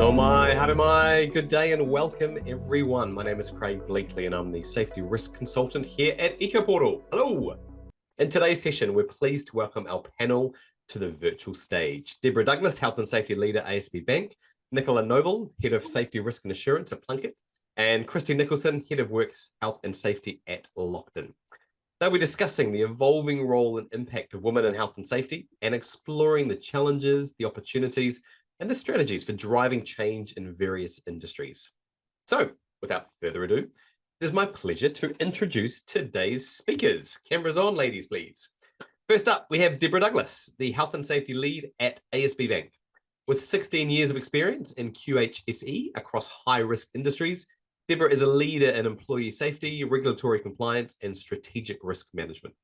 Oh my, how do my, good day and welcome everyone. My name is Craig Bleakley and I'm the Safety Risk Consultant here at EcoPortal. Hello. In today's session, we're pleased to welcome our panel to the virtual stage. Deborah Douglas, Health and Safety Leader, ASB Bank, Nicola Knobel, Head of Safety Risk and Assurance at Plunket, and Kristy Nicholson, Head of Works Health and Safety at Lockton. They'll be discussing the evolving role and impact of women in health and safety and exploring the challenges, the opportunities, and the strategies for driving change in various industries. So, without further ado, it is my pleasure to introduce today's speakers. Cameras on, ladies, please. First up, we have Deborah Douglas, the Health and Safety Lead at ASB Bank. With 16 years of experience in QHSE across high-risk industries, Deborah is a leader in employee safety, regulatory compliance, and strategic risk management.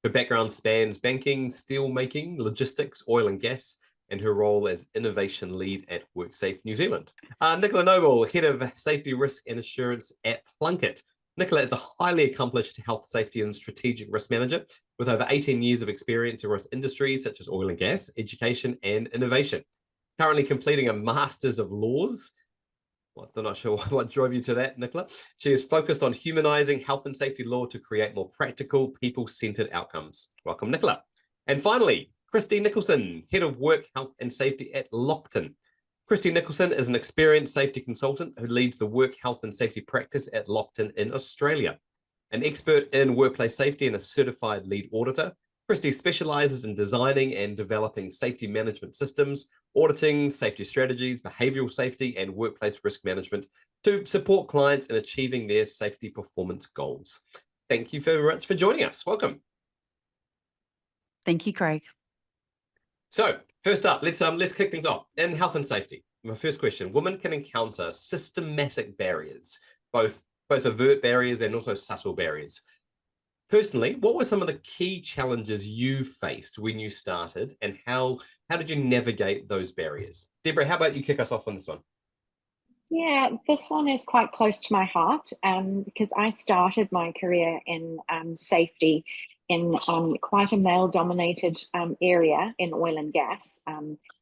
Her background spans banking, steelmaking, logistics, oil and gas, and her role as Innovation Lead at WorkSafe New Zealand. Nicola Knobel, Head of Safety Risk and Assurance at Plunket. Nicola is a highly accomplished health, safety, and strategic risk manager with over 18 years of experience across industries such as oil and gas, education, and innovation. Currently completing a Master's of Laws. Well, I'm not sure what drove you to that, Nicola. She is focused on humanizing health and safety law to create more practical, people-centered outcomes. Welcome, Nicola. And finally, Kristy Nicholson, Head of Work, Health and Safety at Lockton. Kristy Nicholson is an experienced safety consultant who leads the work, health and safety practice at Lockton in Australia. An expert in workplace safety and a certified lead auditor, Kristy specializes in designing and developing safety management systems, auditing safety strategies, behavioral safety, and workplace risk management to support clients in achieving their safety performance goals. Thank you very much for joining us. Welcome. Thank you, Craig. So first up, let's kick things off. In health and safety, my first question: women can encounter systematic barriers, both overt barriers and also subtle barriers. Personally, what were some of the key challenges you faced when you started, and how did you navigate those barriers? Deborah, how about you kick us off on this one? Yeah, this one is quite close to my heart because I started my career in safety in quite a male-dominated area in oil and gas.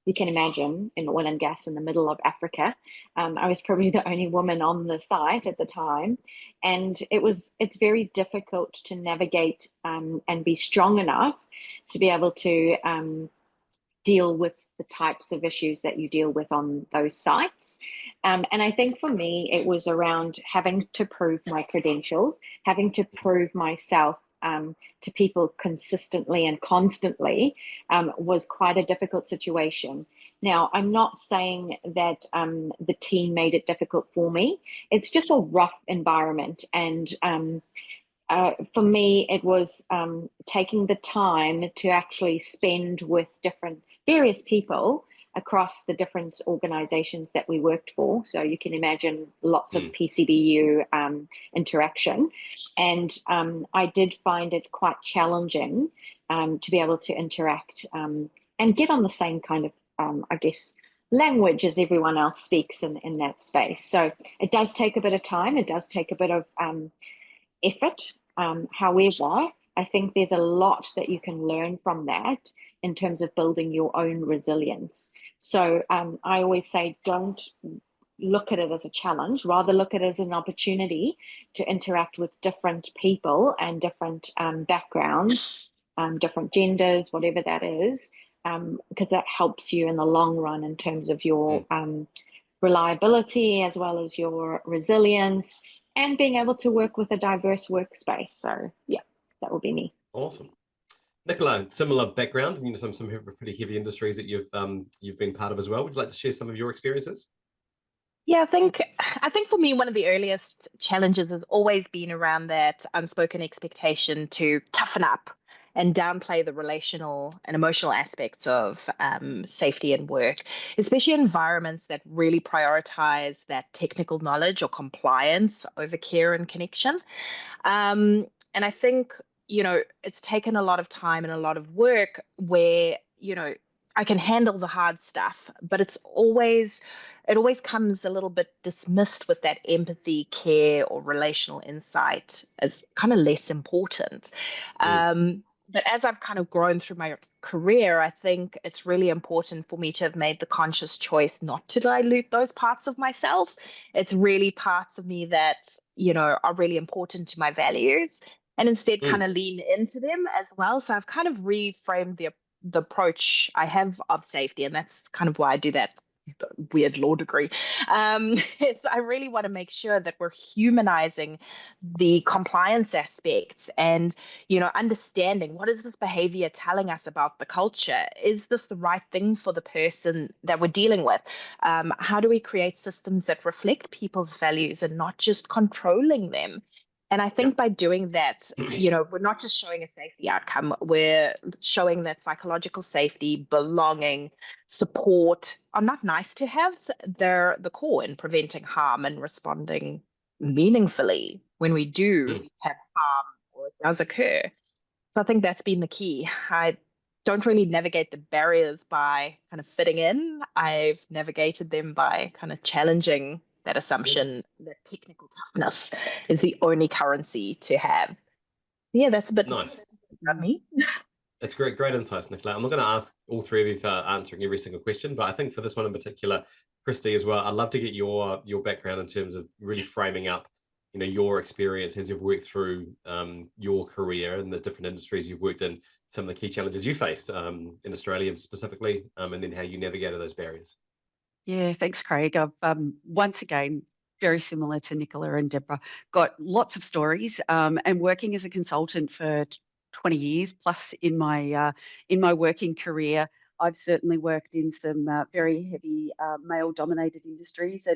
You can imagine in oil and gas in the middle of Africa. I was probably the only woman on the site at the time, and it's very difficult to navigate and be strong enough to be able to deal with the types of issues that you deal with on those sites. And I think for me, it was around having to prove my credentials, having to prove myself to people consistently and constantly was quite a difficult situation. Now, I'm not saying that the team made it difficult for me. It's just a rough environment. And for me, it was taking the time to actually spend with various people across the different organizations that we worked for. So you can imagine lots of PCBU interaction. And I did find it quite challenging to be able to interact and get on the same kind of, I guess, language as everyone else speaks in that space. So it does take a bit of time. It does take a bit of effort. However, I think there's a lot that you can learn from that in terms of building your own resilience. So I always say, don't look at it as a challenge, rather look at it as an opportunity to interact with different people and different backgrounds, different genders, whatever that is, because that helps you in the long run in terms of your reliability as well as your resilience and being able to work with a diverse workspace. So yeah, that would be me. Awesome. Nicola, similar background, some pretty heavy industries that you've been part of as well. Would you like to share some of your experiences? Yeah, I think for me, one of the earliest challenges has always been around that unspoken expectation to toughen up and downplay the relational and emotional aspects of safety and work, especially in environments that really prioritize that technical knowledge or compliance over care and connection. And I think, it's taken a lot of time and a lot of work where, I can handle the hard stuff, but it always comes a little bit dismissed with that empathy, care, or relational insight as kind of less important. but as I've kind of grown through my career, I think it's really important for me to have made the conscious choice not to dilute those parts of myself. It's really parts of me that, are really important to my values, and instead kind of lean into them as well. So I've kind of reframed the approach I have of safety, and that's kind of why I do that weird law degree. I really want to make sure that we're humanizing the compliance aspects and, understanding what is this behavior telling us about the culture? Is this the right thing for the person that we're dealing with? How do we create systems that reflect people's values and not just controlling them? And I think by doing that, we're not just showing a safety outcome, we're showing that psychological safety, belonging, support are not nice to have. They're the core in preventing harm and responding meaningfully when we do have harm or it does occur. So I think that's been the key. I don't really navigate the barriers by kind of fitting in. I've navigated them by kind of challenging that assumption that technical toughness is the only currency to have. Yeah, that's a bit nice about me. That's great insights, Nicola. I'm not going to ask all three of you for answering every single question, but I think for this one in particular, Kristy as well, I'd love to get your background in terms of really framing up, your experience as you've worked through your career and the different industries you've worked in, some of the key challenges you faced in Australia specifically, and then how you navigated those barriers. Yeah, thanks, Craig. I've once again, very similar to Nicola and Deborah, got lots of stories, and working as a consultant for 20 years plus in my working career, I've certainly worked in some very heavy male-dominated industries,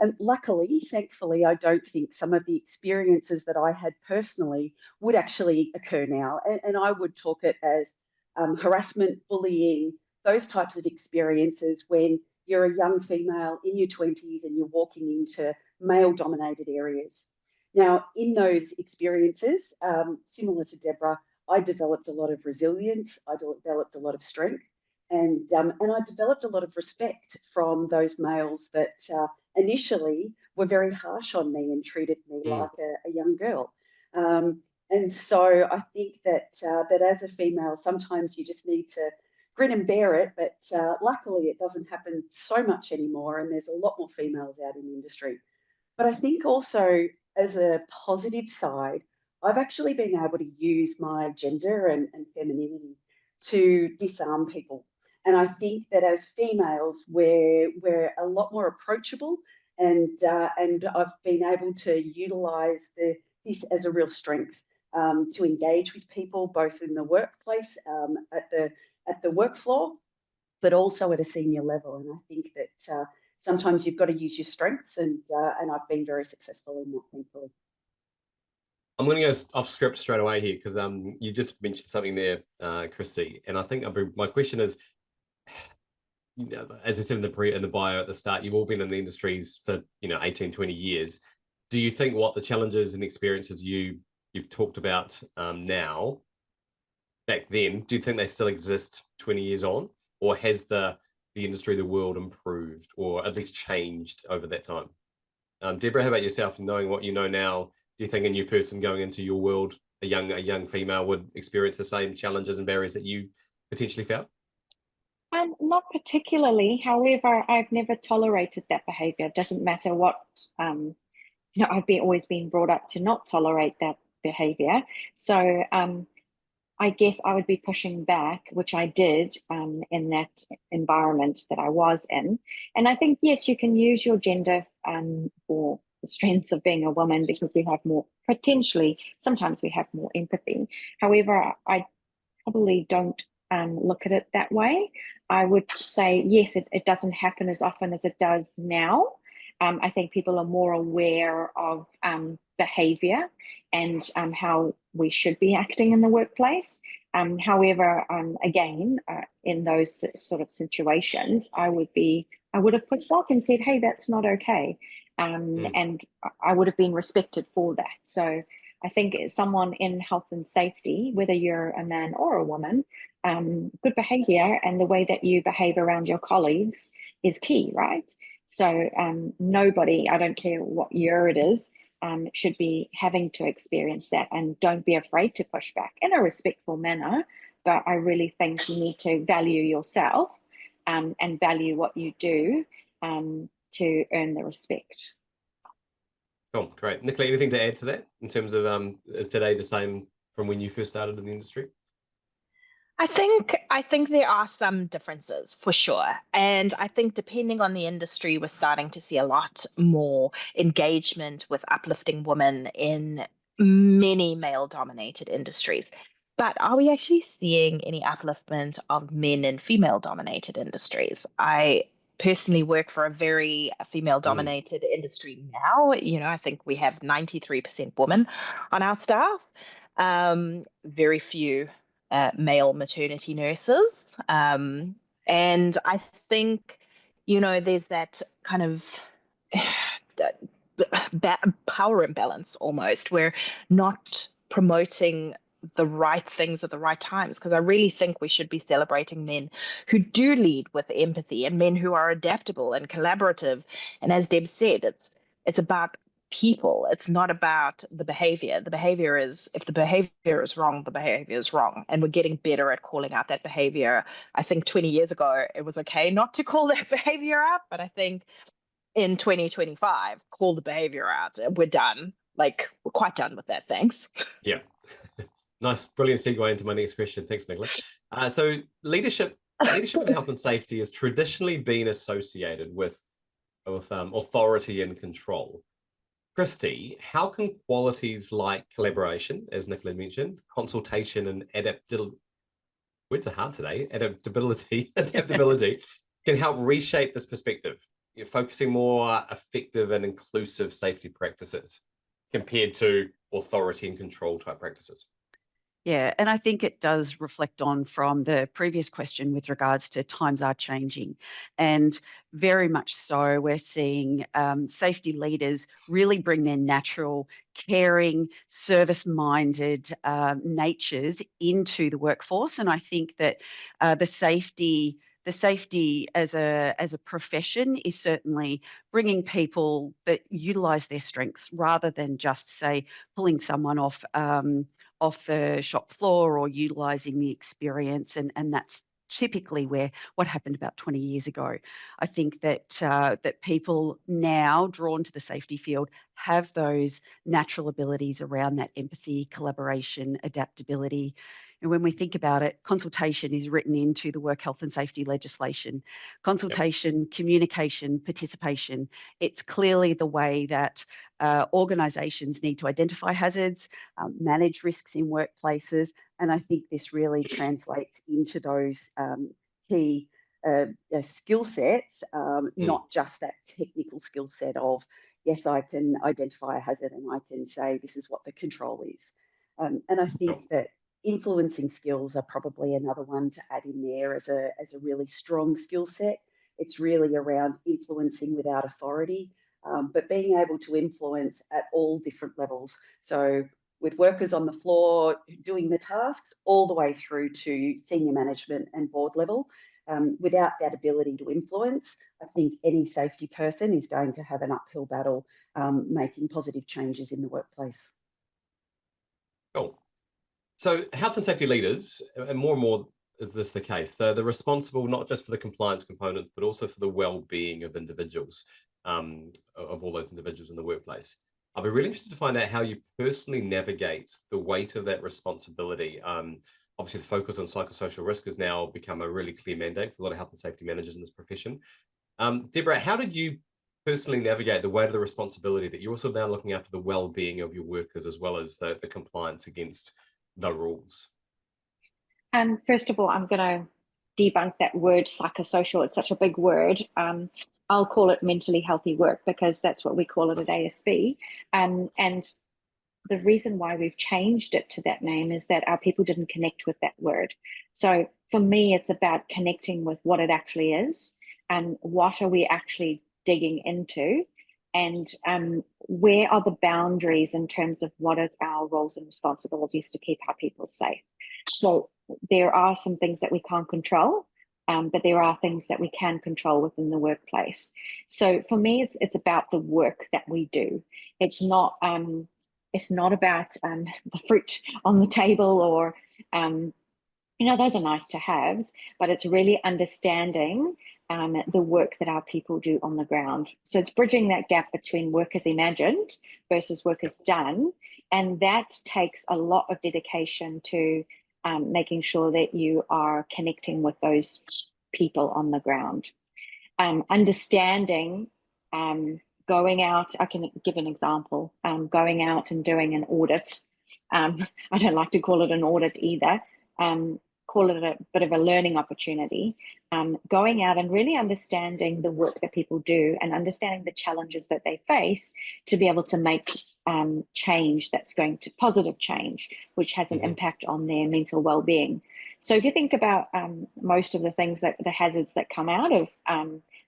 and luckily, thankfully, I don't think some of the experiences that I had personally would actually occur now, and I would talk it as harassment, bullying, those types of experiences when you're a young female in your 20s and you're walking into male-dominated areas. Now, in those experiences, similar to Deborah, I developed a lot of resilience, I developed a lot of strength, and I developed a lot of respect from those males that initially were very harsh on me and treated me like a young girl. And so I think that as a female, sometimes you just need to grin and bear it, but luckily it doesn't happen so much anymore, and there's a lot more females out in the industry. But I think also as a positive side, I've actually been able to use my gender and femininity to disarm people. And I think that as females, we're a lot more approachable, and I've been able to utilise this as a real strength to engage with people both in the workplace, at the work floor, but also at a senior level. And I think that sometimes you've got to use your strengths, and I've been very successful in that, thankfully. I'm going to go off script straight away here because you just mentioned something there, Kristy, and I think my question is, as I said in the bio at the start, you've all been in the industries for 18, 20 years. Do you think what the challenges and experiences you've talked about now, back then, do you think they still exist 20 years on, or has the industry, the world improved, or at least changed over that time? Deborah, how about yourself? Knowing what you know now, do you think a new person going into your world, a young female, would experience the same challenges and barriers that you potentially found? Not particularly. However, I've never tolerated that behavior. It doesn't matter what, I've always been brought up to not tolerate that behavior. So I guess I would be pushing back, which I did in that environment that I was in. And I think, yes, you can use your gender for the strengths of being a woman, because we have more, potentially, sometimes we have more empathy. However, I probably don't look at it that way. I would say, yes, it doesn't happen as often as it does now. I think people are more aware of behavior and how we should be acting in the workplace. However, again, in those sort of situations, I would have pushed back and said, hey, that's not okay. And I would have been respected for that. So I think someone in health and safety, whether you're a man or a woman, good behavior and the way that you behave around your colleagues is key, right? So nobody, I don't care what year it is, should be having to experience that, and don't be afraid to push back in a respectful manner. But I really think you need to value yourself and value what you do to earn the respect. Cool, great. Nicola, anything to add to that in terms of is today the same from when you first started in the industry? I think there are some differences for sure. And I think depending on the industry, we're starting to see a lot more engagement with uplifting women in many male-dominated industries. But are we actually seeing any upliftment of men in female-dominated industries? I personally work for a very female-dominated industry now. I think we have 93% women on our staff. Very few male maternity nurses. And I think, there's that kind of power imbalance almost. We're not promoting the right things at the right times, because I really think we should be celebrating men who do lead with empathy and men who are adaptable and collaborative. And as Deb said, it's about people. It's not about the behavior. The behavior is, if the behavior is wrong, the behavior is wrong. And we're getting better at calling out that behavior. I think 20 years ago, it was okay not to call that behavior out, but I think in 2025, call the behavior out. We're done. We're quite done with that. Thanks. Yeah. Nice, brilliant segue into my next question. Thanks, Nicola. So leadership in health and safety has traditionally been associated with authority and control. Kristy, how can qualities like collaboration, as Nicola mentioned, consultation and adaptability can help reshape this perspective? You're focusing more effective and inclusive safety practices compared to authority and control type practices. Yeah, and I think it does reflect on from the previous question with regards to times are changing. And very much so, we're seeing safety leaders really bring their natural, caring, service-minded natures into the workforce. And I think that the safety as a profession is certainly bringing people that utilise their strengths rather than just, say, pulling someone off the shop floor or utilising the experience, and that's typically what happened about 20 years ago. I think that that people now drawn to the safety field have those natural abilities around that empathy, collaboration, adaptability. And when we think about it, consultation is written into the work health and safety legislation. Consultation, communication, participation, it's clearly the way that organisations need to identify hazards, manage risks in workplaces, and I think this really translates into those key skill sets, not just that technical skill set of, yes, I can identify a hazard and I can say this is what the control is. And I think that influencing skills are probably another one to add in there as a really strong skill set. It's really around influencing without authority, but being able to influence at all different levels. So with workers on the floor doing the tasks all the way through to senior management and board level. Without that ability to influence, I think any safety person is going to have an uphill battle making positive changes in the workplace. Cool. So health and safety leaders, and more is this the case, they're responsible not just for the compliance components, but also for the well-being of individuals, of all those individuals in the workplace. I'll be really interested to find out how you personally navigate the weight of that responsibility. Obviously, the focus on psychosocial risk has now become a really clear mandate for a lot of health and safety managers in this profession. Deborah, how did you personally navigate the weight of the responsibility that you're also now looking after the well-being of your workers as well as the compliance against the rules? First of all, I'm going to debunk that word psychosocial. It's such a big word. I'll call it mentally healthy work because that's what we call it at ASB. And the reason why we've changed it to that name is that our people didn't connect with that word. So for me, it's about connecting with what it actually is and what are we actually digging into, and where are the boundaries in terms of what is our roles and responsibilities to keep our people safe. So there are some things that we can't control, but there are things that we can control within the workplace. So for me, it's about the work that we do. It's not about the fruit on the table, or those are nice to haves, but it's really understanding the work that our people do on the ground. So it's bridging that gap between work as imagined versus work as done. And that takes a lot of dedication to making sure that you are connecting with those people on the ground. Understanding, going out, I can give an example, going out and doing an audit. I don't like to call it an audit either. Call it a bit of a learning opportunity. Going out and really understanding the work that people do and understanding the challenges that they face to be able to make change that's going to positive change, which has an impact on their mental well-being. So if you think about most of the things that the hazards that come out of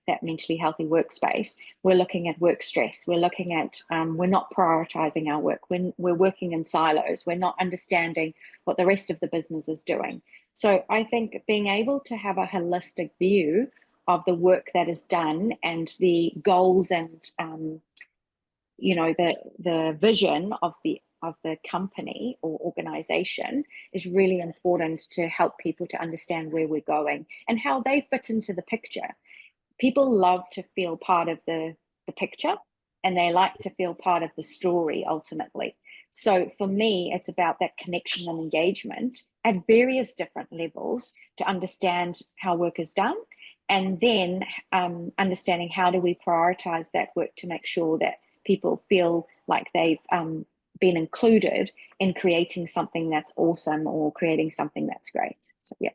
that mentally healthy workspace, we're looking at work stress. We're looking at, we're not prioritizing our work. We're working in silos. We're not understanding what the rest of the business is doing. So I think being able to have a holistic view of the work that is done and the goals and, the vision of the company or organization is really important to help people to understand where we're going and how they fit into the picture. People love to feel part of the picture, and they like to feel part of the story ultimately. So for me, it's about that connection and engagement at various different levels to understand how work is done, and then understanding how do we prioritize that work to make sure that people feel like they've been included in creating something that's awesome or creating something that's great. So yeah.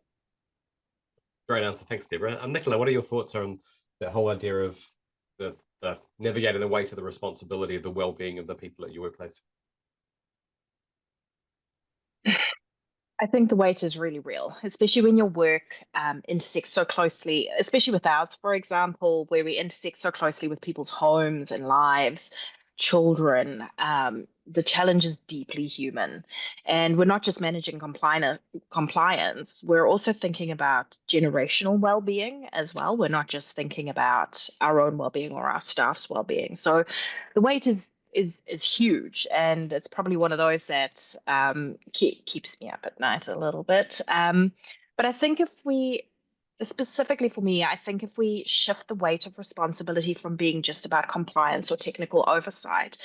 Great answer. Thanks, Deborah. Nicola, what are your thoughts on the whole idea of the navigating the way to the responsibility of the well-being of the people at your workplace? I think the weight is really real, especially when your work intersects so closely, especially with ours, for example, where we intersect so closely with people's homes and lives, children. The challenge is deeply human. And we're not just managing compliance, we're also thinking about generational well-being as well. We're not just thinking about our own well-being or our staff's well-being. So the weight is huge, and it's probably one of those that keeps me up at night a little bit. But I think specifically for me, I think if we shift the weight of responsibility from being just about compliance or technical oversight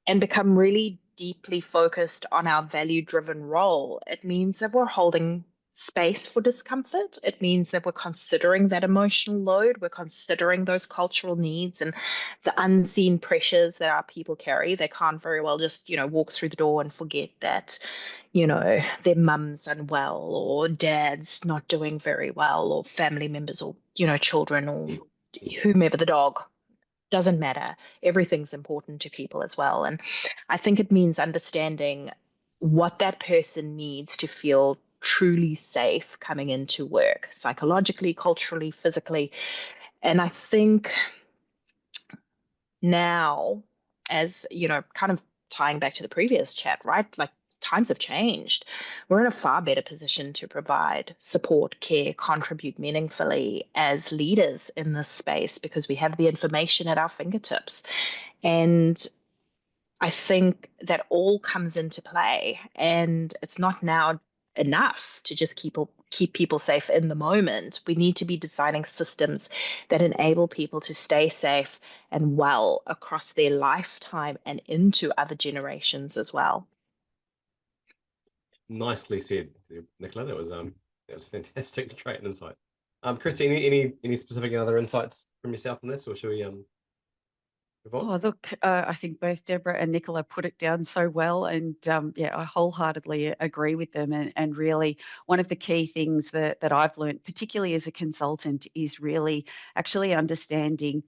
and become really deeply focused on our value-driven role, it means that we're holding space for discomfort. It means that we're considering that emotional load. We're considering those cultural needs and the unseen pressures that our people carry. They can't very well just, walk through the door and forget that, their mum's unwell or dad's not doing very well, or family members, or, children, or whomever, the dog. Doesn't matter. Everything's important to people as well. And I think it means understanding what that person needs to feel truly safe coming into work, psychologically, culturally, physically. And I think now, as kind of tying back to the previous chat, right? Like, times have changed. We're in a far better position to provide support, care, contribute meaningfully as leaders in this space because we have the information at our fingertips. And I think that all comes into play, and it's not now enough to just keep people safe in the moment. We need to be designing systems that enable people to stay safe and well across their lifetime and into other generations as well. Nicely said, Nicola. That was fantastic. Great insight. Kristy, any specific other insights from yourself on this, or should we Oh, look, I think both Deborah and Nicola put it down so well, and I wholeheartedly agree with them. And really, one of the key things that I've learned, particularly as a consultant, is really actually understanding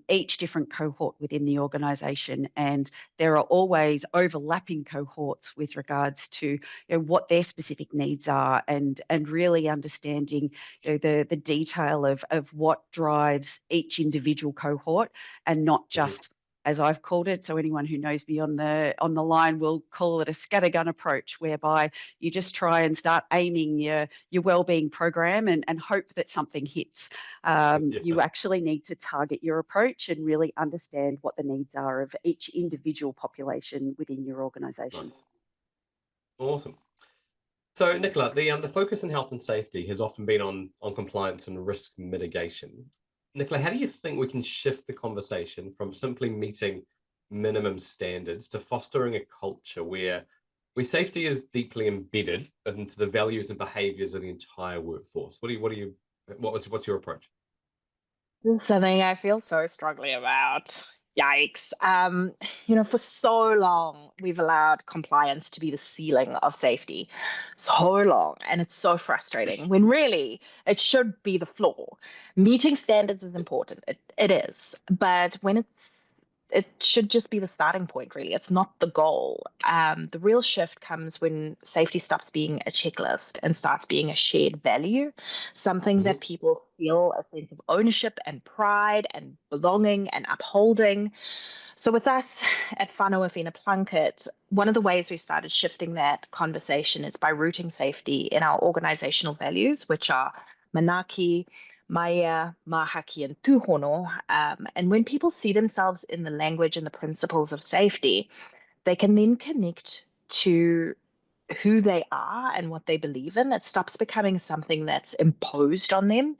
each different cohort within the organisation, and there are always overlapping cohorts with regards to what their specific needs are, and really understanding the detail of what drives each individual cohort, and not just as I've called it. So anyone who knows me on the line will call it a scattergun approach, whereby you just try and start aiming your wellbeing program and hope that something hits. You actually need to target your approach and really understand what the needs are of each individual population within your organisation. Nice. Awesome. So, Nicola, the focus on health and safety has often been on compliance and risk mitigation. Nicola, how do you think we can shift the conversation from simply meeting minimum standards to fostering a culture where safety is deeply embedded into the values and behaviours of the entire workforce? What's your approach? This is something I feel so strongly about. Yikes. For so long, we've allowed compliance to be the ceiling of safety. So long. And it's so frustrating when really it should be the floor. Meeting standards is important. It is. But when it should just be the starting point, really. It's not the goal. The real shift comes when safety stops being a checklist and starts being a shared value, something that people feel a sense of ownership and pride and belonging and upholding. So with us at Whanau Awhina Plunket, one of the ways we started shifting that conversation is by rooting safety in our organizational values, which are manaki, Maya, Mahaki, and Tuhono. And when people see themselves in the language and the principles of safety, they can then connect to who they are and what they believe in. It stops becoming something that's imposed on them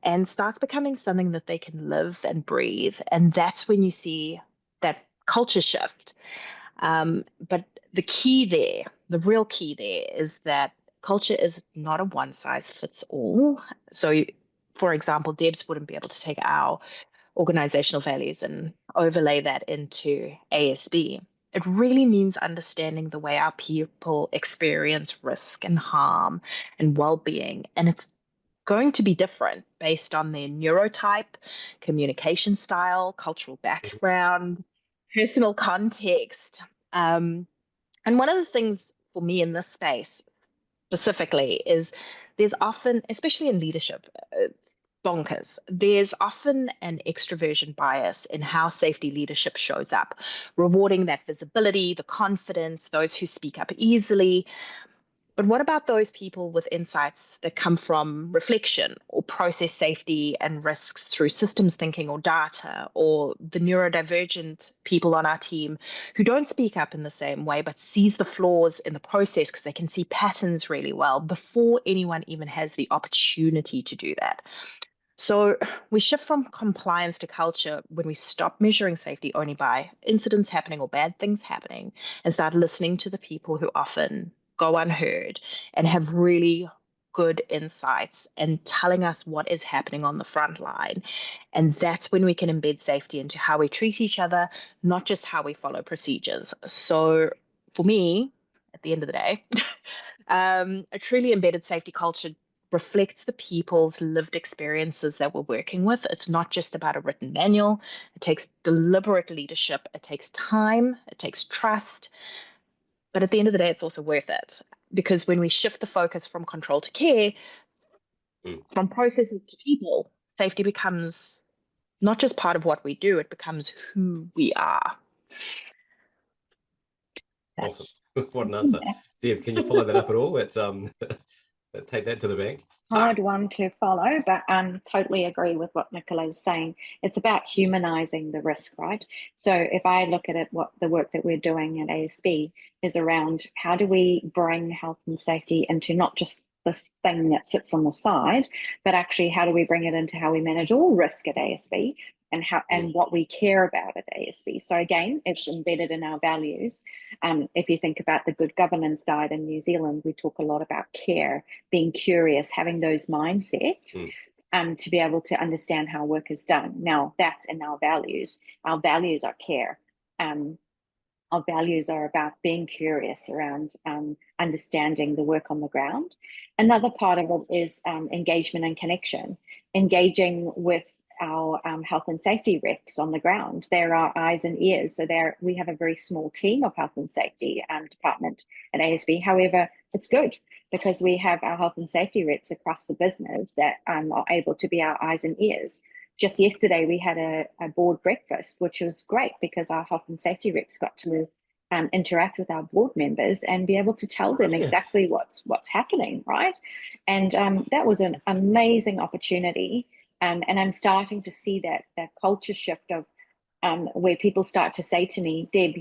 and starts becoming something that they can live and breathe. And that's when you see that culture shift. But the key there, the real key there, is that culture is not a one size fits all. So, for example, Debs wouldn't be able to take our organizational values and overlay that into ASB. It really means understanding the way our people experience risk and harm and well-being. And it's going to be different based on their neurotype, communication style, cultural background, personal context. And one of the things for me in this space specifically is there's often, especially in leadership, bonkers. There's often an extroversion bias in how safety leadership shows up, rewarding that visibility, the confidence, those who speak up easily. But what about those people with insights that come from reflection or process safety and risks through systems thinking or data, or the neurodivergent people on our team who don't speak up in the same way but sees the flaws in the process because they can see patterns really well before anyone even has the opportunity to do that? So we shift from compliance to culture when we stop measuring safety only by incidents happening or bad things happening and start listening to the people who often go unheard and have really good insights and telling us what is happening on the front line. And that's when we can embed safety into how we treat each other, not just how we follow procedures. So for me, at the end of the day, a truly embedded safety culture reflects the people's lived experiences that we're working with. It's not just about a written manual. It takes deliberate leadership. It takes time. It takes trust. But at the end of the day, it's also worth it, because when we shift the focus from control to care, from processes to people, safety becomes not just part of what we do, it becomes who we are. Awesome. What an answer. Deb, can you follow that up at all? That's take that to the bank. Hard one to follow, but totally agree with what Nicola is saying. It's about humanizing the risk, right? So if I look at it, what the work that we're doing at ASB is around how do we bring health and safety into not just this thing that sits on the side, but actually how do we bring it into how we manage all risk at ASB and how and what we care about at ASB. So again, it's embedded in our values. If you think about the Good Governance Guide in New Zealand, we talk a lot about care, being curious, having those mindsets to be able to understand how work is done. Now, that's in our values. Our values are care. Our values are about being curious around understanding the work on the ground. Another part of it is engagement and connection, engaging with our health and safety reps on the ground. They're our eyes and ears. So we have a very small team of health and safety department at ASB. However, it's good because we have our health and safety reps across the business that are able to be our eyes and ears. just yesterday we had a board breakfast, which was great because our health and safety reps got to interact with our board members and be able to tell them exactly what's happening, right? And that was an amazing opportunity. And I'm starting to see that culture shift of where people start to say to me, Deb,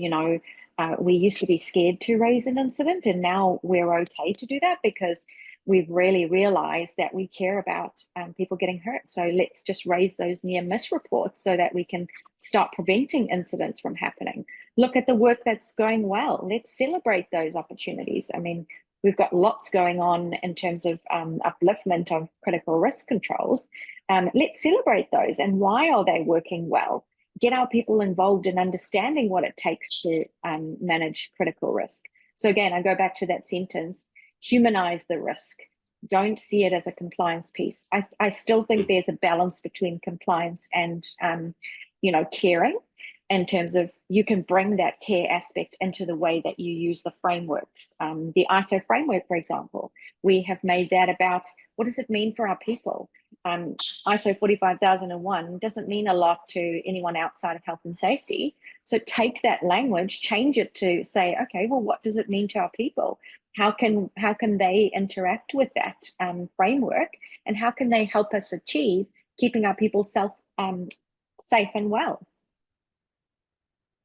we used to be scared to raise an incident, and now we're okay to do that because we've really realized that we care about people getting hurt. So let's just raise those near miss reports so that we can start preventing incidents from happening. Look at the work that's going well. Let's celebrate those opportunities. I mean, we've got lots going on in terms of upliftment of critical risk controls. Let's celebrate those. And why are they working well? Get our people involved in understanding what it takes to manage critical risk. So again, I go back to that sentence, humanize the risk. Don't see it as a compliance piece. I still think there's a balance between compliance and, caring, in terms of you can bring that care aspect into the way that you use the frameworks. The ISO framework, for example, we have made that about what does it mean for our people? ISO 45001 doesn't mean a lot to anyone outside of health and safety. So take that language, change it to say, okay, well, what does it mean to our people? How can they interact with that framework, and how can they help us achieve keeping our people safe and well?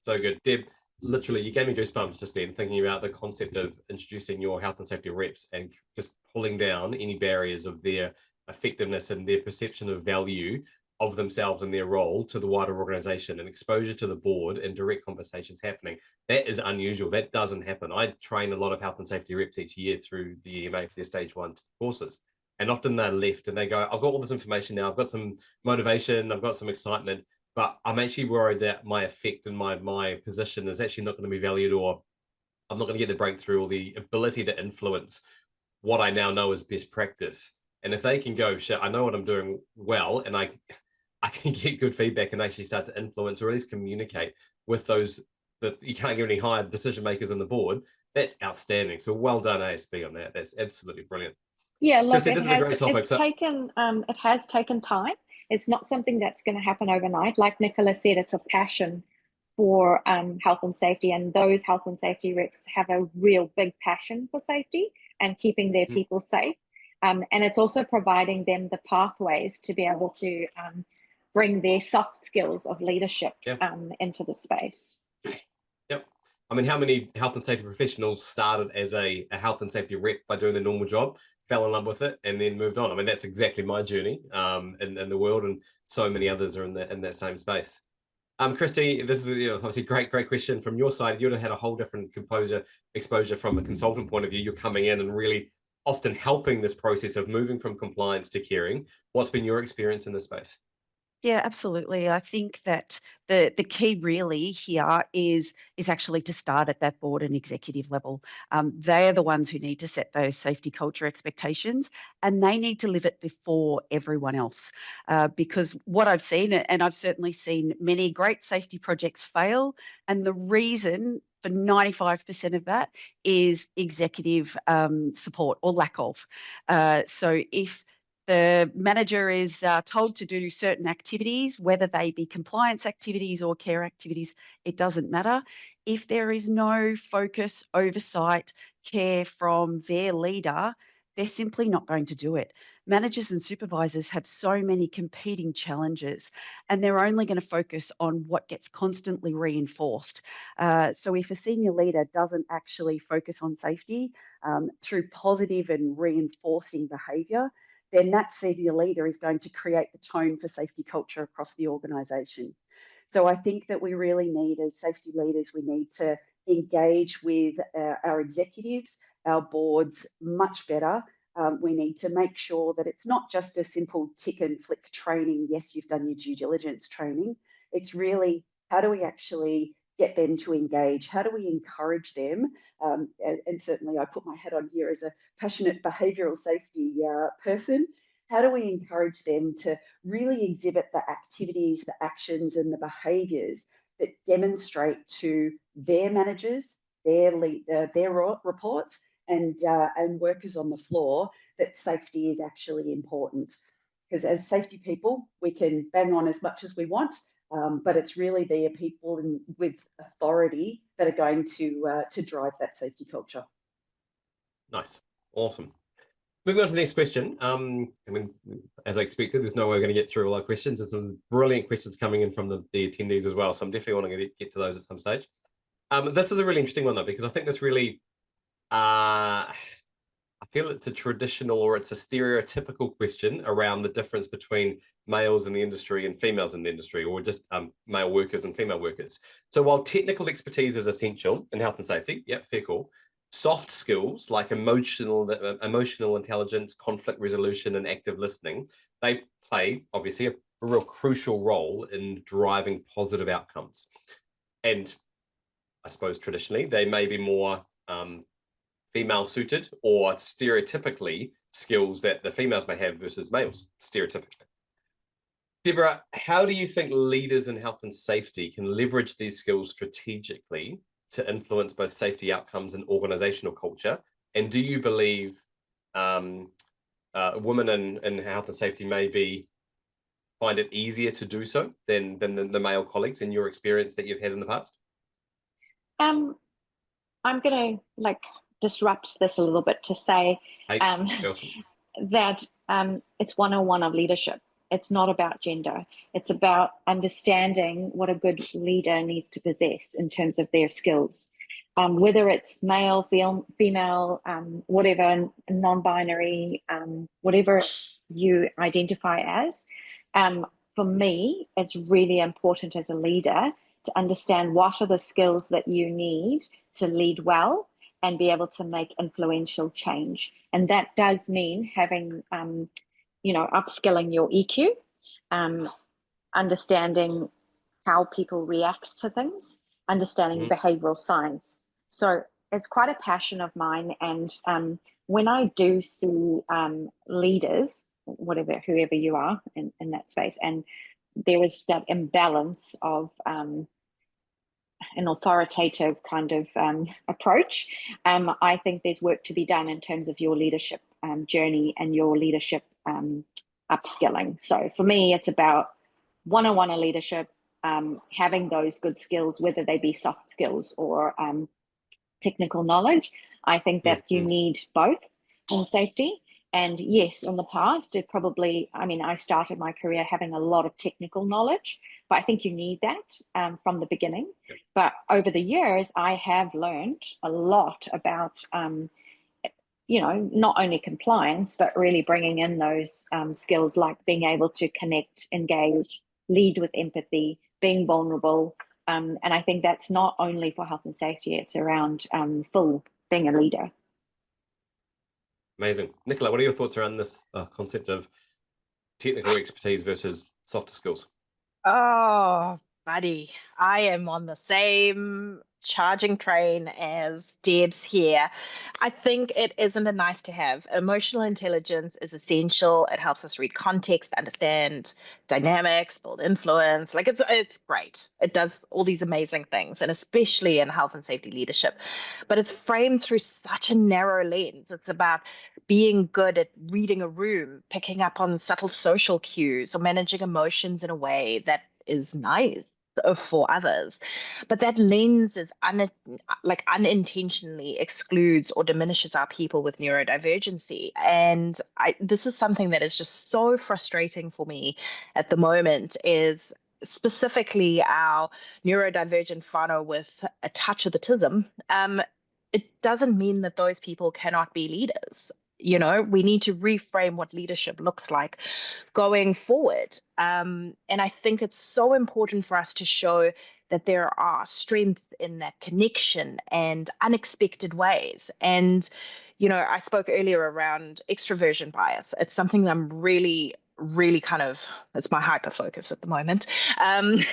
So good. Deb, literally, you gave me goosebumps just then, thinking about the concept of introducing your health and safety reps and just pulling down any barriers of their effectiveness and their perception of value of themselves and their role to the wider organization, and exposure to the board and direct conversations happening. That is unusual. That doesn't happen. I train a lot of health and safety reps each year through the EMA for their stage 1 courses. And often they're left and they go, I've got all this information now. I've got some motivation. I've got some excitement, but I'm actually worried that my effect and my position is actually not going to be valued, or I'm not going to get the breakthrough or the ability to influence what I now know is best practice. And if they can go, shit, I know what I'm doing well, and I can get good feedback and actually start to influence or at least communicate with those that you can't get any higher decision makers on the board, that's outstanding. So well done, ASB, on that. That's absolutely brilliant. Yeah, look, Kristy, this is a great topic. It has taken time. It's not something that's going to happen overnight. Like Nicola said, it's a passion for health and safety, and those health and safety reps have a real big passion for safety and keeping their people safe. And it's also providing them the pathways to be able to bring their soft skills of leadership into the space. Yep. I mean, how many health and safety professionals started as a health and safety rep by doing the normal job, fell in love with it, and then moved on? I mean, that's exactly my journey in the world, and so many others are in that same space. Kristy, this is obviously a great question from your side. You'd have had a whole different exposure from a consultant point of view. You're coming in and really often helping this process of moving from compliance to caring. What's been your experience in this space? Yeah, absolutely. I think that the key really here is actually to start at that board and executive level. They are the ones who need to set those safety culture expectations, and they need to live it before everyone else. Because what I've seen, and I've certainly seen many great safety projects fail, and the reason for 95% of that is executive support or lack of. So if the manager is told to do certain activities, whether they be compliance activities or care activities, it doesn't matter. If there is no focus, oversight, care from their leader, they're simply not going to do it. Managers and supervisors have so many competing challenges, and they're only going to focus on what gets constantly reinforced. So if a senior leader doesn't actually focus on safety through positive and reinforcing behaviour, then that senior leader is going to create the tone for safety culture across the organisation. So I think that we really need, as safety leaders, we need to engage with our executives, our boards much better. We need to make sure that it's not just a simple tick and flick training. Yes, you've done your due diligence training. It's really, how do we actually get them to engage? How do we encourage them? And certainly I put my hat on here as a passionate behavioural safety person. How do we encourage them to really exhibit the activities, the actions and the behaviours that demonstrate to their managers, their reports and workers on the floor that safety is actually important? because as safety people, we can bang on as much as we want, but it's really the people with authority that are going to drive that safety culture. Nice. Awesome. Moving on to the next question. I mean, as I expected, there's no way we're going to get through all our questions. There's some brilliant questions coming in from the attendees as well. So I'm definitely wanting to get to those at some stage. This is a really interesting one, though, because I think this really, I feel it's a traditional or it's a stereotypical question around the difference between males in the industry and females in the industry, or just male workers and female workers. So while technical expertise is essential in health and safety, yeah, fair call, soft skills like emotional intelligence, conflict resolution, and active listening, they play obviously a real crucial role in driving positive outcomes. And I suppose traditionally they may be more female suited, or stereotypically skills that the females may have versus males stereotypically. Deborah, how do you think leaders in health and safety can leverage these skills strategically to influence both safety outcomes and organizational culture? And do you believe women in health and safety maybe find it easier to do so than the male colleagues in your experience that you've had in the past? I'm going to disrupt this a little bit to say that it's 101 of leadership. It's not about gender. It's about understanding what a good leader needs to possess in terms of their skills, whether it's male, female, whatever, non-binary, whatever you identify as. For me, it's really important as a leader to understand what are the skills that you need to lead well and be able to make influential change. And that does mean having, upskilling your EQ, understanding how people react to things, understanding behavioral science. So it's quite a passion of mine. And when I do see leaders, whoever you are in that space, and there is that imbalance of an authoritative kind of approach, I think there's work to be done in terms of your leadership journey and your leadership upskilling. So for me, it's about 101 of leadership, having those good skills, whether they be soft skills or technical knowledge. I think that you need both in safety. And yes, in the past, I started my career having a lot of technical knowledge, but I think you need that from the beginning. Yep. But over the years, I have learned a lot about, not only compliance, but really bringing in those skills like being able to connect, engage, lead with empathy, being vulnerable. And I think that's not only for health and safety, it's around being a leader. Amazing. Nicola, what are your thoughts around this concept of technical expertise versus softer skills? Oh, buddy, I am on the same charging train as Deb's here. I think it isn't a nice to have. Emotional intelligence is essential. It helps us read context, understand dynamics, build influence. It's great. It does all these amazing things, and especially in health and safety leadership. But it's framed through such a narrow lens. It's about being good at reading a room, picking up on subtle social cues, or managing emotions in a way that is nice for others. But that lens is unintentionally excludes or diminishes our people with neurodivergency. And this is something that is just so frustrating for me at the moment, is specifically our neurodivergent whānau with a touch of autism. It doesn't mean that those people cannot be leaders. We need to reframe what leadership looks like going forward. And I think it's so important for us to show that there are strengths in that connection and unexpected ways. And, I spoke earlier around extroversion bias. It's something that I'm really it's my hyper focus at the moment. And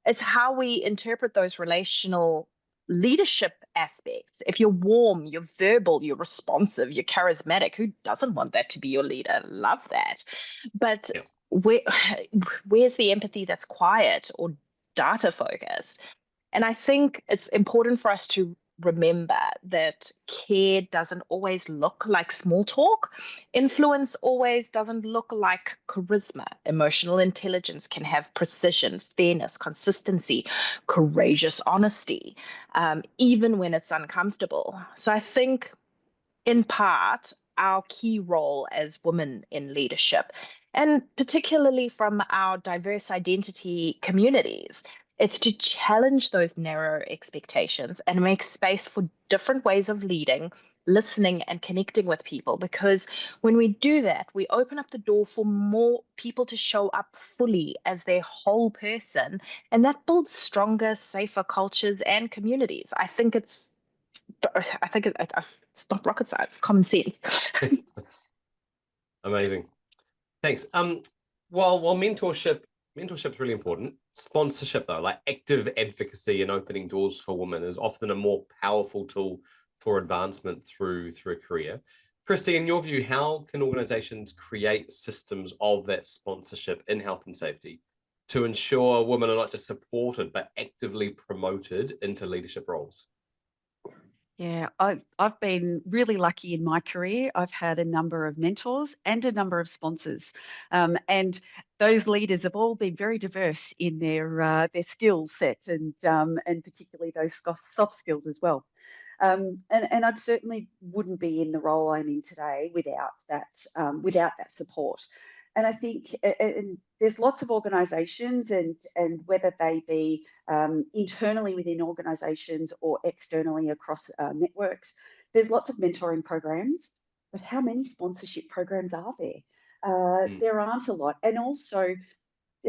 it's how we interpret those relational leadership aspects. If you're warm, you're verbal, you're responsive, you're charismatic, who doesn't want that to be your leader? Love that. But where's the empathy that's quiet or data focused? And I think it's important for us to remember that care doesn't always look like small talk. Influence always doesn't look like charisma. Emotional intelligence can have precision, fairness, consistency, courageous honesty, even when it's uncomfortable. So I think, in part, our key role as women in leadership, and particularly from our diverse identity communities, it's to challenge those narrow expectations and make space for different ways of leading, listening, and connecting with people. Because when we do that, we open up the door for more people to show up fully as their whole person, and that builds stronger, safer cultures and communities. It's not rocket science, it's common sense. Amazing. Thanks. While mentorship is really important, sponsorship though, like active advocacy and opening doors for women, is often a more powerful tool for advancement through a career. Kristy, in your view, how can organizations create systems of that sponsorship in health and safety to ensure women are not just supported, but actively promoted into leadership roles? Yeah, I've been really lucky in my career. I've had a number of mentors and a number of sponsors, and those leaders have all been very diverse in their skill set and particularly those soft skills as well. And I certainly wouldn't be in the role I'm in today without that support. And I think and there's lots of organisations, and whether they be internally within organisations or externally across networks, there's lots of mentoring programs. But how many sponsorship programs are there? There aren't a lot. And also,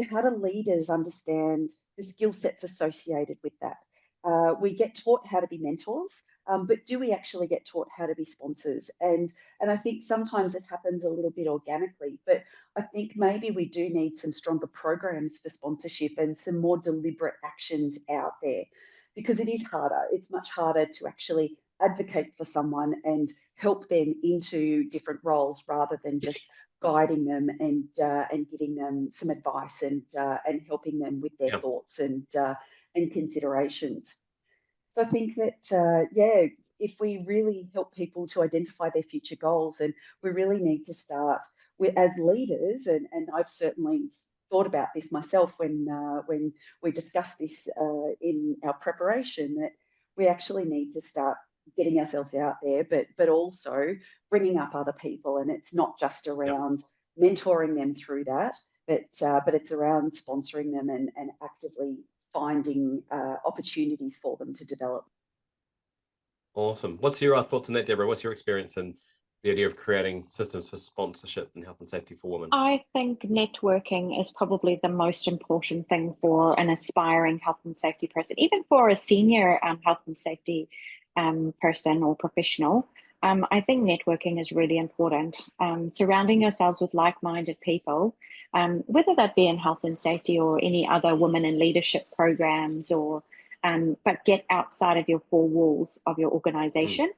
how do leaders understand the skill sets associated with that? We get taught how to be mentors, but do we actually get taught how to be sponsors? And I think sometimes it happens a little bit organically, but I think maybe we do need some stronger programs for sponsorship and some more deliberate actions out there, because it is harder. It's much harder to actually advocate for someone and help them into different roles rather than just guiding them and giving them some advice and helping them with their thoughts and considerations. So I think that if we really help people to identify their future goals, and we really need to start with, as leaders, and I've certainly thought about this myself when we discussed this in our preparation, that we actually need to start getting ourselves out there, but also bringing up other people. And it's not just around mentoring them through that, but it's around sponsoring them and actively finding opportunities for them to develop. Awesome. What's your thoughts on that, Deborah? What's your experience in the idea of creating systems for sponsorship and health and safety for women? I think networking is probably the most important thing for an aspiring health and safety person, even for a senior health and safety person or professional. I think networking is really important. Surrounding yourselves with like-minded people, whether that be in health and safety or any other women in leadership programs, or but get outside of your four walls of your organization.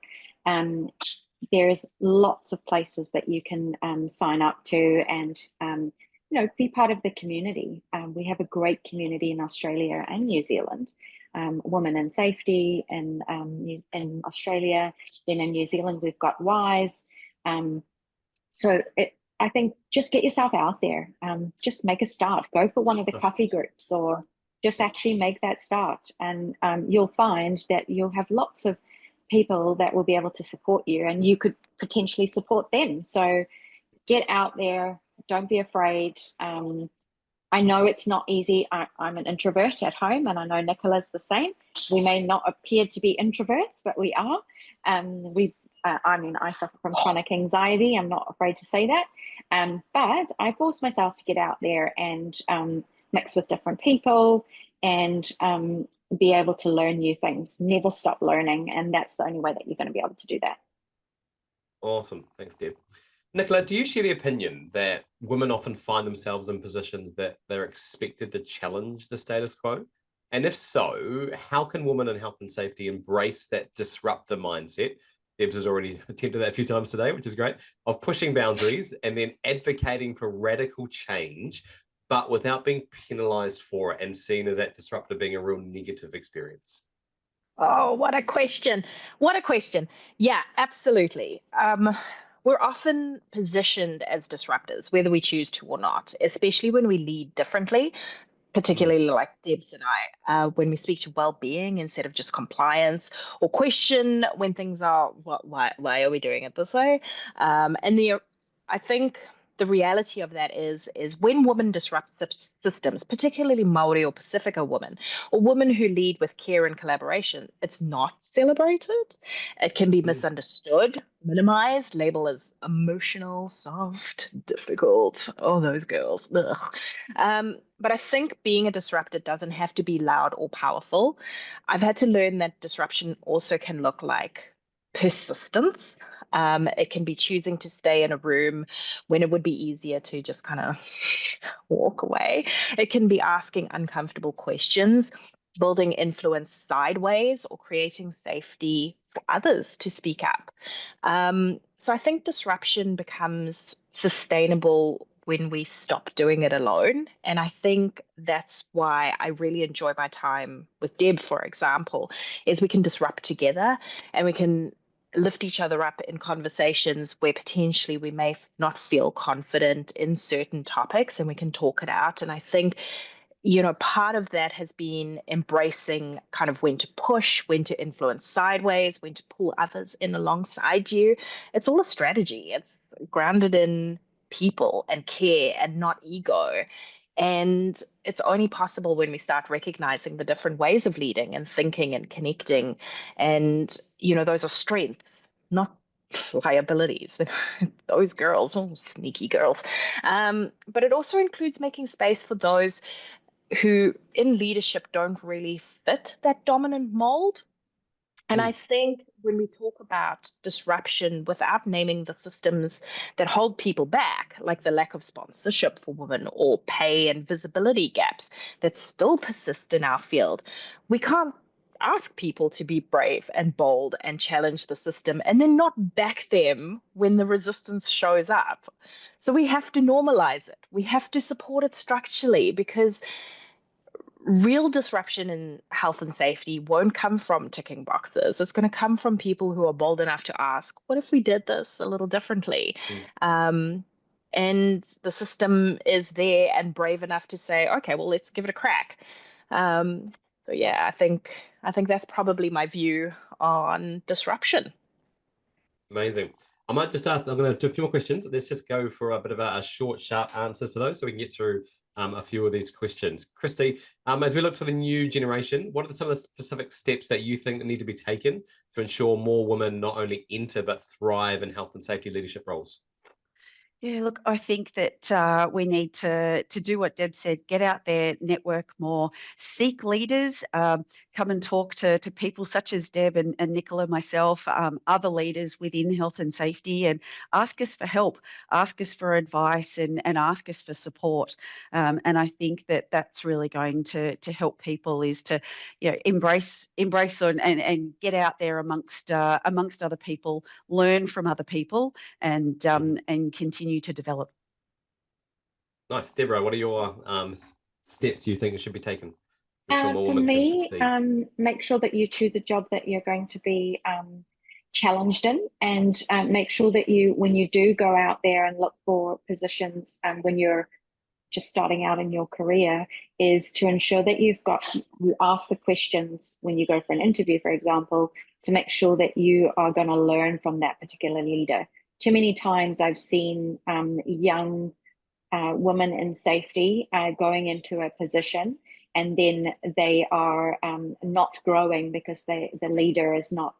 There's lots of places that you can sign up to and be part of the community. We have a great community in Australia and New Zealand. Women in safety in Australia, then in New Zealand we've got WISE. I think just get yourself out there. Just make a start. Go for one of the coffee groups, or just actually make that start, and you'll find that you'll have lots of people that will be able to support you, and you could potentially support them. So get out there. Don't be afraid. I know it's not easy. I'm an introvert at home, and I know Nicola's the same. We may not appear to be introverts, but we are. I suffer from chronic anxiety. I'm not afraid to say that. But I force myself to get out there and mix with different people and be able to learn new things. Never stop learning. And that's the only way that you're going to be able to do that. Awesome. Thanks, Deb. Nicola, do you share the opinion that women often find themselves in positions that they're expected to challenge the status quo? And if so, how can women in health and safety embrace that disruptor mindset? Deb's has already attempted that a few times today, which is great, of pushing boundaries and then advocating for radical change, but without being penalized for it and seen as that disruptor being a real negative experience. Oh, what a question. What a question. Yeah, absolutely. We're often positioned as disruptors, whether we choose to or not, especially when we lead differently, Mm, particularly like Debs and I, when we speak to well-being instead of just compliance, or question when things are, why are we doing it this way? I think the reality of that is when women disrupt systems, particularly Maori or Pacifica women, or women who lead with care and collaboration, it's not celebrated. It can be mm. misunderstood, minimized, labeled as emotional, soft, difficult. Oh, those girls. Ugh. But I think being a disruptor doesn't have to be loud or powerful. I've had to learn that disruption also can look like persistence. It can be choosing to stay in a room when it would be easier to just kind of walk away. It can be asking uncomfortable questions, building influence sideways, or creating safety for others to speak up. So I think disruption becomes sustainable when we stop doing it alone. And I think that's why I really enjoy my time with Deb, for example, is we can disrupt together and we can lift each other up in conversations where potentially we may not feel confident in certain topics, and we can talk it out. And I think, part of that has been embracing kind of when to push, when to influence sideways, when to pull others in alongside you. It's all a strategy. It's grounded in people and care and not ego. And it's only possible when we start recognizing the different ways of leading and thinking and connecting. And, those are strengths, not liabilities. Those girls, oh, sneaky girls. But it also includes making space for those who in leadership don't really fit that dominant mold. And I Mm. think when we talk about disruption without naming the systems that hold people back, like the lack of sponsorship for women or pay and visibility gaps that still persist in our field, we can't ask people to be brave and bold and challenge the system and then not back them when the resistance shows up. So we have to normalize it. We have to support it structurally, because real disruption in health and safety won't come from ticking boxes. It's going to come from people who are bold enough to ask, what if we did this a little differently? Mm. Um, and the system is there and brave enough to say, okay, well, let's give it a crack. Um, so yeah, I think that's probably my view on disruption. Amazing. I might just ask, I'm going to do a few more questions. Let's just go for a bit of a short, sharp answer for those so we can get through a few of these questions. Kristy, as we look for the new generation, what are some of the specific steps that you think need to be taken to ensure more women not only enter but thrive in health and safety leadership roles? Yeah, look, I think that we need to do what Deb said, get out there, network more, seek leaders, come and talk to people such as Deb and Nicola, myself, other leaders within health and safety, and ask us for help, ask us for advice, and ask us for support. And I think that that's really going to help people, is to embrace and get out there amongst other people, learn from other people, and continue to develop. Nice. Deborah, what are your steps you think should be taken to ensure more For women can me, succeed? make sure that you choose a job that you're going to be challenged in, and make sure that when you do go out there and look for positions, when you're just starting out in your career, is to ensure that you ask the questions when you go for an interview, for example, to make sure that you are going to learn from that particular leader. Too many times I've seen young women in safety going into a position, and then they are not growing because the leader is not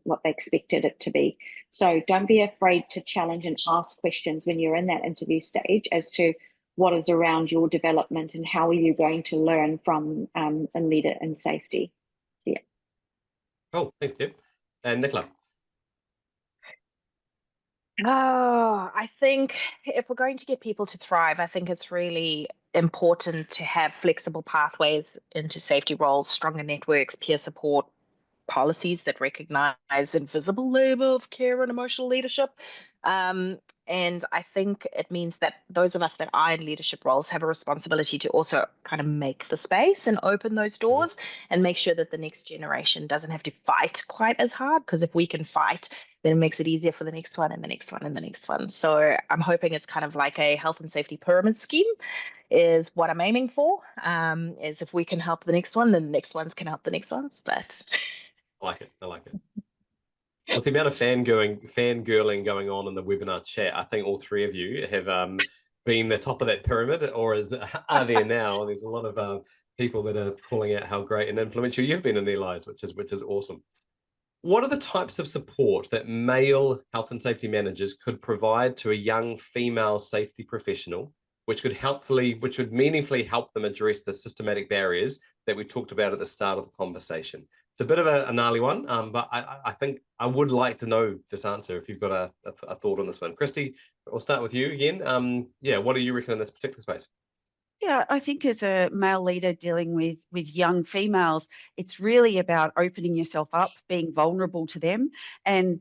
what they expected it to be. So don't be afraid to challenge and ask questions when you're in that interview stage as to what is around your development and how are you going to learn from a leader in safety. So, yeah. Cool. Thanks, Deb. And Nicola. Oh, I think if we're going to get people to thrive, I think it's really important to have flexible pathways into safety roles, stronger networks, peer support, policies that recognize invisible labor of care and emotional leadership. And I think it means that those of us that are in leadership roles have a responsibility to also kind of make the space and open those doors and make sure that the next generation doesn't have to fight quite as hard. Because if we can fight, then it makes it easier for the next one and the next one and the next one. So I'm hoping it's kind of like a health and safety pyramid scheme is what I'm aiming for. Is if we can help the next one, then the next ones can help the next ones. But I like it. I like it. With the amount of fangirling going on in the webinar chat, I think all three of you have been the top of that pyramid, or are there now. There's a lot of people that are calling out how great and influential you've been in their lives, which is awesome. What are the types of support that male health and safety managers could provide to a young female safety professional, which would meaningfully help them address the systematic barriers that we talked about at the start of the conversation? It's a bit of a gnarly one, but I think I would like to know this answer if you've got a thought on this one. Kristy, we'll start with you again. What do you reckon in this particular space? Yeah, I think as a male leader dealing with young females, it's really about opening yourself up, being vulnerable to them, and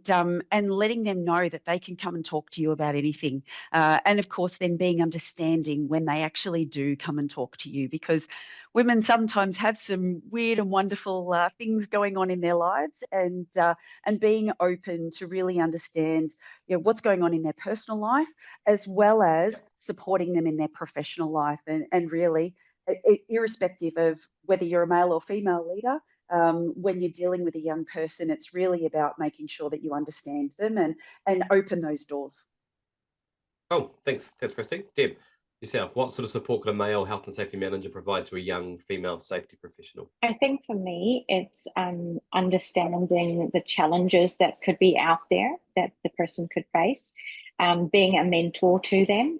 letting them know that they can come and talk to you about anything. And of course, then being understanding when they actually do come and talk to you, because women sometimes have some weird and wonderful things going on in their lives, and being open to really understand, what's going on in their personal life, as well as supporting them in their professional life, and really, irrespective of whether you're a male or female leader, when you're dealing with a young person, it's really about making sure that you understand them and open those doors. Oh, thanks, Kristy. Deb, yourself, what sort of support could a male health and safety manager provide to a young female safety professional? I think for me, it's understanding the challenges that could be out there that the person could face, being a mentor to them,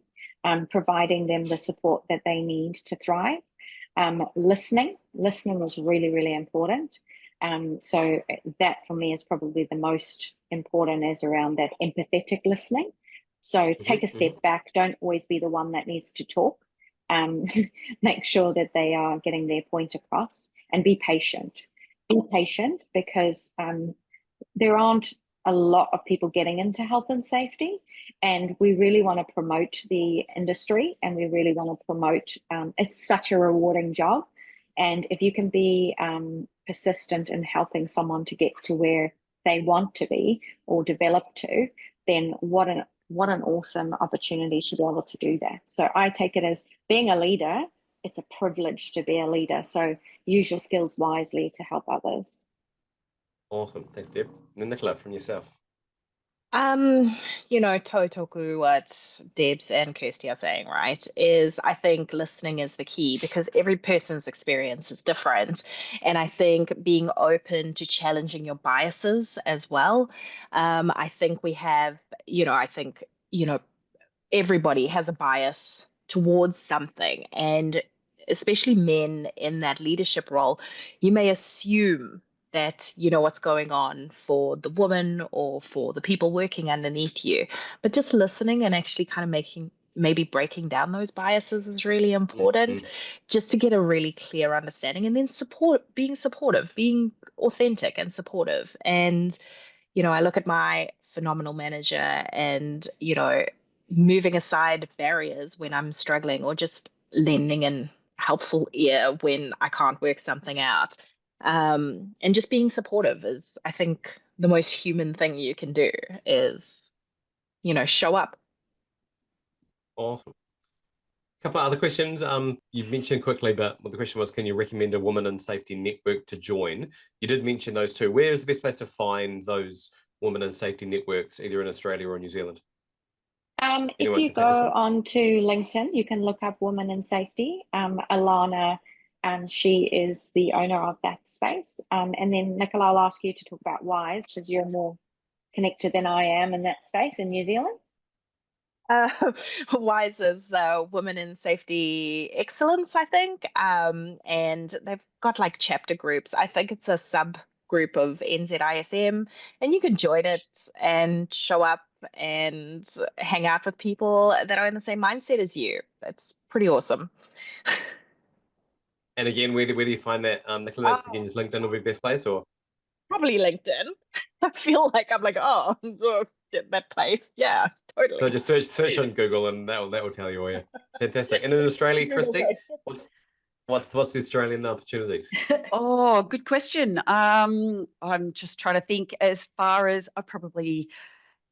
providing them the support that they need to thrive. Listening is really, really important. So that for me is probably the most important, is around that empathetic listening. So take a step back, don't always be the one that needs to talk. Make sure that they are getting their point across, and be patient. Be patient, because there aren't a lot of people getting into health and safety, and we really want to promote the industry, and we really want to promote, it's such a rewarding job. And if you can be persistent in helping someone to get to where they want to be or develop to, then what an awesome opportunity to be able to do that. So I take it as being a leader, it's a privilege to be a leader. So use your skills wisely to help others. Awesome. Thanks, Deb. And then Nicola, from yourself. Totoku, what Debs and Kirsty are saying, right, is I think listening is the key, because every person's experience is different. And I think being open to challenging your biases as well. I think we have, everybody has a bias towards something. And especially men in that leadership role, you may assume that you know what's going on for the woman or for the people working underneath you. But just listening and actually kind of maybe breaking down those biases is really important, just to get a really clear understanding. And then being supportive, being authentic and supportive. And, I look at my phenomenal manager and, moving aside barriers when I'm struggling, or just lending a helpful ear when I can't work something out. And just being supportive is, I think, the most human thing you can do is, show up. Awesome. A couple of other questions. You mentioned quickly, but the question was, can you recommend a woman in safety network to join? You did mention those two. Where is the best place to find those women in safety networks, either in Australia or New Zealand? If you go onto LinkedIn, you can look up Women in Safety. Alana, she is the owner of that space. And then Nicola, I'll ask you to talk about WISE, because you're more connected than I am in that space in New Zealand. WISE is Women in Safety Excellence, I think. And they've got like chapter groups. I think it's a subgroup of NZISM, and you can join it and show up and hang out with people that are in the same mindset as you. That's pretty awesome. And again, where do you find that, Nicola? Again, is LinkedIn will be the best place, or? Probably LinkedIn. I feel like I'm like, oh, that place. Yeah, totally. So just search on Google and that will tell you all. Yeah, fantastic. And in Australia, Kristy, what's the Australian opportunities? Oh, good question. I'm just trying to think. As far as I probably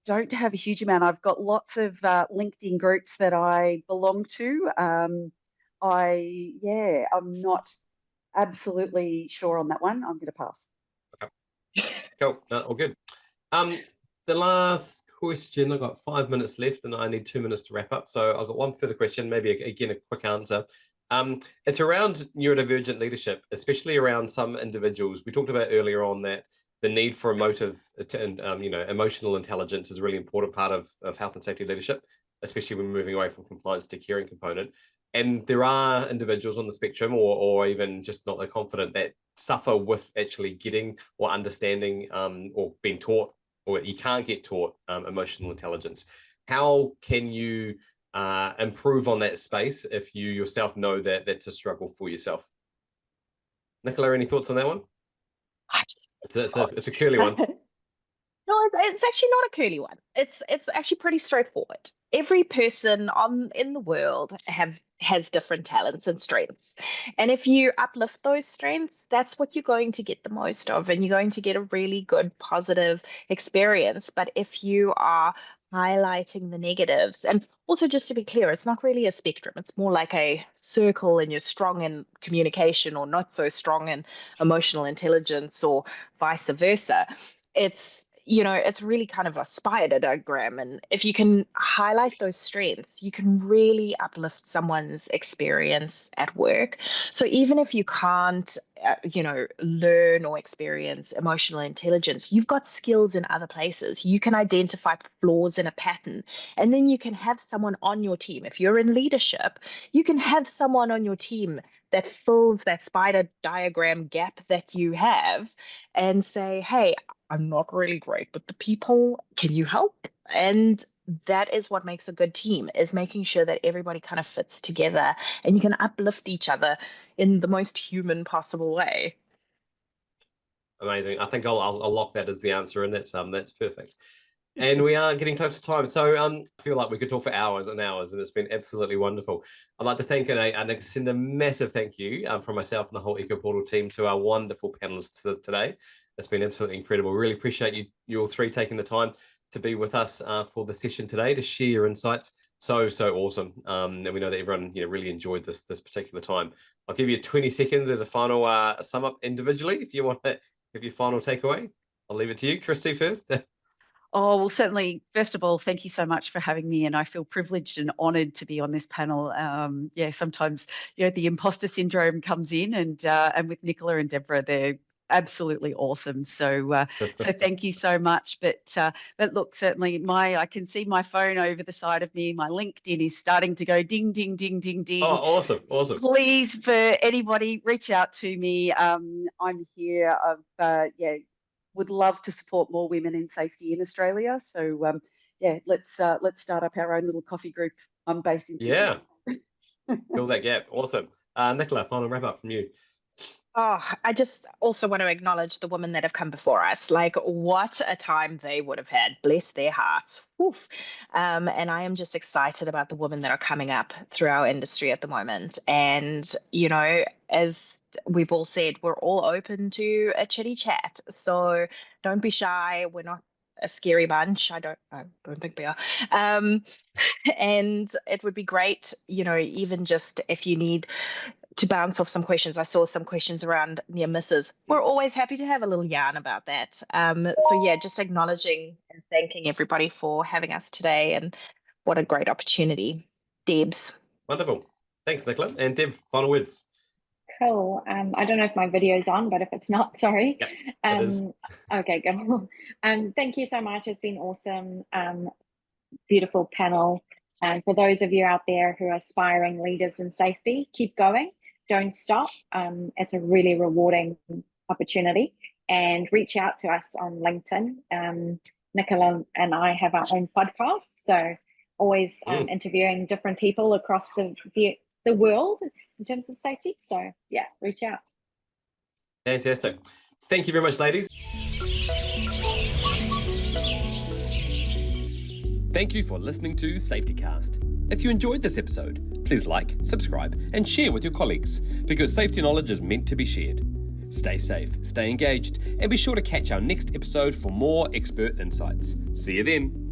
don't have a huge amount. I've got lots of LinkedIn groups that I belong to. I'm not absolutely sure on that one. I'm going to pass. Okay. Cool. No, all good. The last question, I've got 5 minutes left and I need 2 minutes to wrap up. So I've got one further question, maybe again, a quick answer. It's around neurodivergent leadership, especially around some individuals. We talked about earlier on that the need for emotional intelligence is a really important part of health and safety leadership, especially when we're moving away from compliance to caring component. And there are individuals on the spectrum or even just not that confident that suffer with actually getting or understanding or being taught, or you can't get taught emotional intelligence. How can you improve on that space if you yourself know that that's a struggle for yourself? Nicola, any thoughts on that one? It's a curly one. No, it's actually not a curly one. It's actually pretty straightforward. Every person in the world has different talents and strengths. And if you uplift those strengths, that's what you're going to get the most of, and you're going to get a really good positive experience. But if you are highlighting the negatives, and also just to be clear, it's not really a spectrum. It's more like a circle, and you're strong in communication or not so strong in emotional intelligence or vice versa. It's really kind of a spider diagram. And if you can highlight those strengths, you can really uplift someone's experience at work. So even if you can't, learn or experience emotional intelligence, you've got skills in other places. You can identify flaws in a pattern, and then you can have someone on your team. If you're in leadership, you can have someone on your team that fills that spider diagram gap that you have and say, hey, I'm not really great, but the people, can you help? And that is what makes a good team, is making sure that everybody kind of fits together and you can uplift each other in the most human possible way. Amazing. I think I'll lock that as the answer, and that's perfect. And we are getting close to time, so I feel like we could talk for hours and hours, and it's been absolutely wonderful. I'd like to thank and extend a massive thank you from myself and the whole EcoPortal team to our wonderful panelists today. It's been absolutely incredible. Really appreciate you all three taking the time to be with us for the session today, to share your insights. So awesome. And we know that everyone really enjoyed this particular time. I'll give you 20 seconds as a final sum up individually if you want to have your final takeaway. I'll leave it to you, Kristy, first. Oh, well, certainly, first of all, thank you so much for having me. And I feel privileged and honoured to be on this panel. Sometimes, the imposter syndrome comes in, and with Nicola and Deborah, they're absolutely awesome. So thank you so much. But look, certainly I can see my phone over the side of me. My LinkedIn is starting to go ding, ding, ding, ding, ding. Oh, awesome. Please, for anybody, reach out to me. I'm here. Would love to support more women in safety in Australia. So let's start up our own little coffee group. I'm based in Sydney. Yeah. Fill that gap. Awesome. Nicola, final wrap up from you. Oh, I just also want to acknowledge the women that have come before us. Like, what a time they would have had. Bless their hearts. Oof. And I am just excited about the women that are coming up through our industry at the moment. And, as we've all said, we're all open to a chitty chat. So don't be shy. We're not a scary bunch. I don't think we are. And it would be great, even just if you need to bounce off some questions. I saw some questions around near misses. We're always happy to have a little yarn about that. So yeah, just acknowledging and thanking everybody for having us today, and what a great opportunity. Debs. Wonderful. Thanks, Nicola. And Deb, final words. Cool. I don't know if my video's on, but if it's not, sorry. Yep, it is. Okay, good. Thank you so much. It's been awesome. Beautiful panel. And for those of you out there who are aspiring leaders in safety, keep going. Don't stop. It's a really rewarding opportunity. And reach out to us on LinkedIn. Nicola and I have our own podcast, so always interviewing different people across the world in terms of safety. So yeah, reach out. Fantastic. Thank you very much, ladies. Thank you for listening to safetyCast. If you enjoyed this episode, please like, subscribe, and share with your colleagues, because safety knowledge is meant to be shared. Stay safe, stay engaged, and be sure to catch our next episode for more expert insights. See you then.